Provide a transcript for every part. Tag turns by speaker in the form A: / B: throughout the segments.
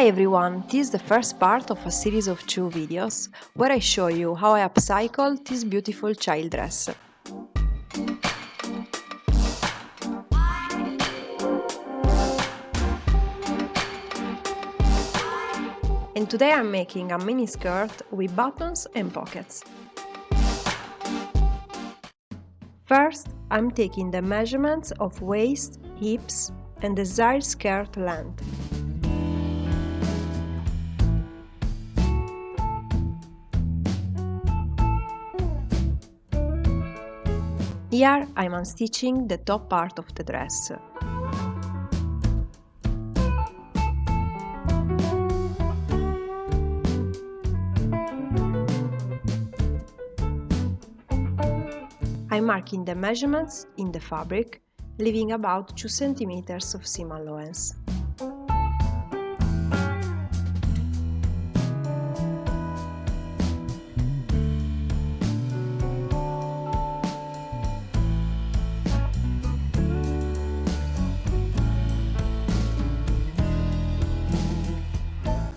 A: Hi everyone, this is the first part of a series of 2 videos where I show you how I upcycled this beautiful child dress. And today I'm making a mini skirt with buttons and pockets. First, I'm taking the measurements of waist, hips and desired skirt length. Here I'm unstitching the top part of the dress. I'm marking the measurements in the fabric, leaving about 2 cm of seam allowance.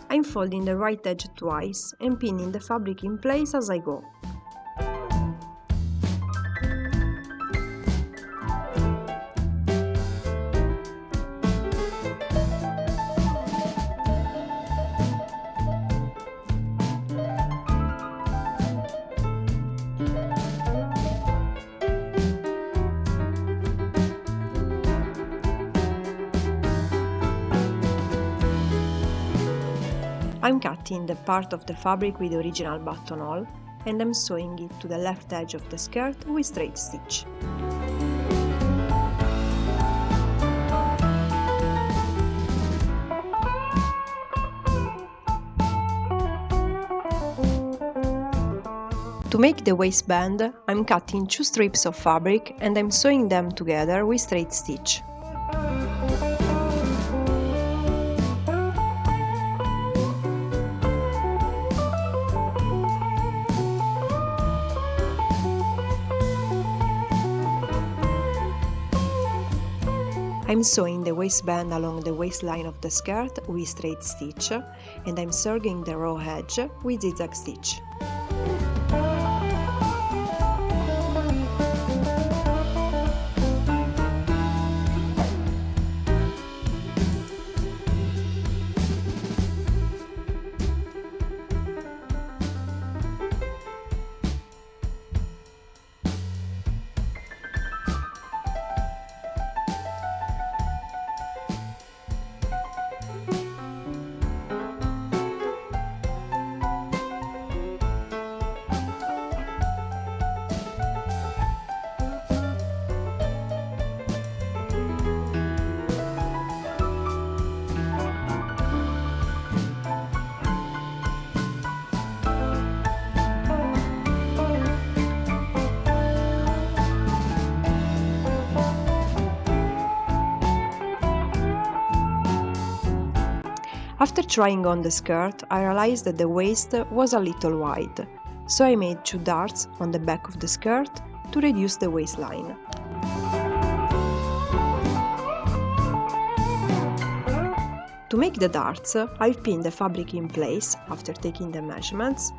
A: I'm folding the right edge twice and pinning the fabric in place as I go. I'm cutting the part of the fabric with the original buttonhole and I'm sewing it to the left edge of the skirt with straight stitch. To make the waistband, I'm cutting 2 strips of fabric and I'm sewing them together with straight stitch. I'm sewing the waistband along the waistline of the skirt with straight stitch and I'm serging the raw edge with zigzag stitch. After trying on the skirt, I realized that the waist was a little wide, so I made 2 darts on the back of the skirt to reduce the waistline. To make the darts, I've pinned the fabric in place after taking the measurements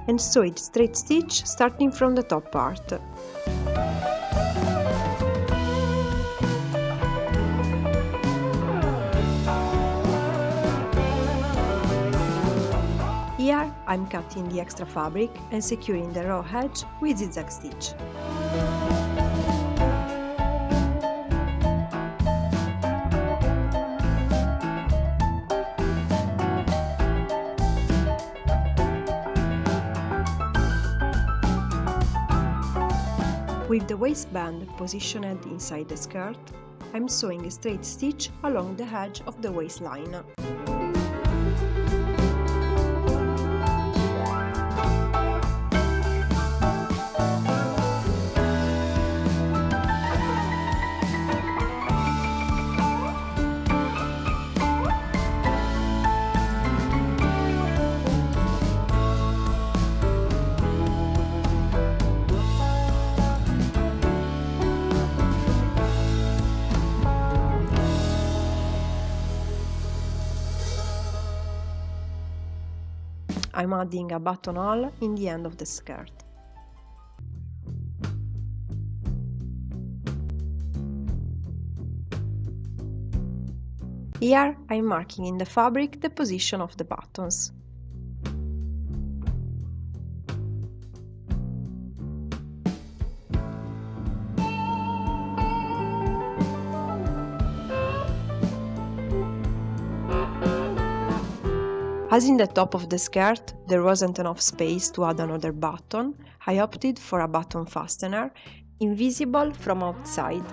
A: and sewed straight stitch starting from the top part. Here I'm cutting the extra fabric and securing the raw edge with zigzag stitch. With the waistband positioned inside the skirt, I'm sewing a straight stitch along the edge of the waistline. I'm adding a buttonhole in the end of the skirt. Here I'm marking in the fabric the position of the buttons. As in the top of the skirt there wasn't enough space to add another button, I opted for a button fastener, invisible from outside.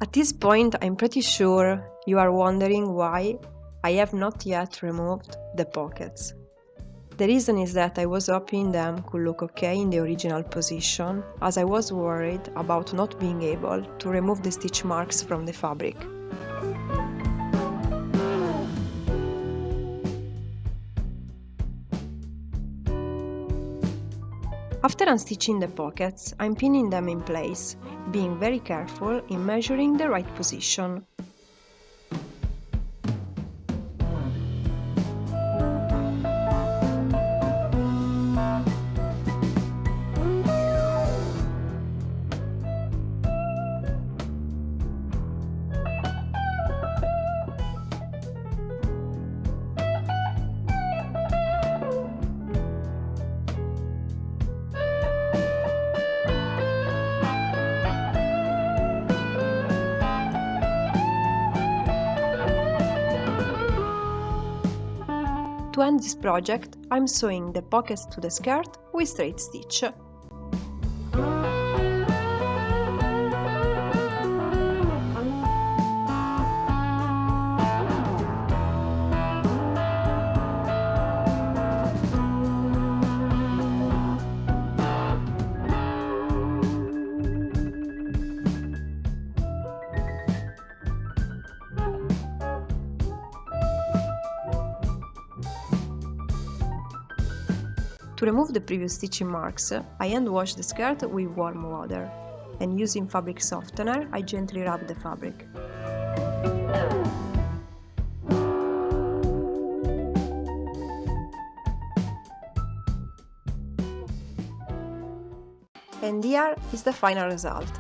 A: At this point, I'm pretty sure you are wondering why I have not yet removed the pockets. The reason is that I was hoping them could look okay in the original position, as I was worried about not being able to remove the stitch marks from the fabric. After unstitching the pockets, I'm pinning them in place, being very careful in measuring the right position. To end this project, I'm sewing the pockets to the skirt with straight stitch. To remove the previous stitching marks, I hand wash the skirt with warm water, and using fabric softener, I gently rub the fabric. And here is the final result.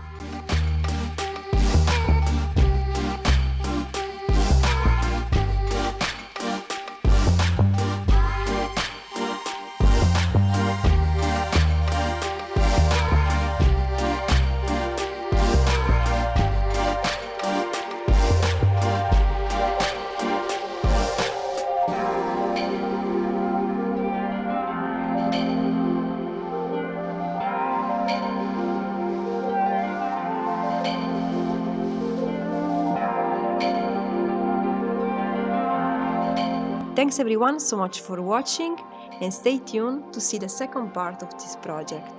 A: Thanks everyone so much for watching, and stay tuned to see the second part of this project.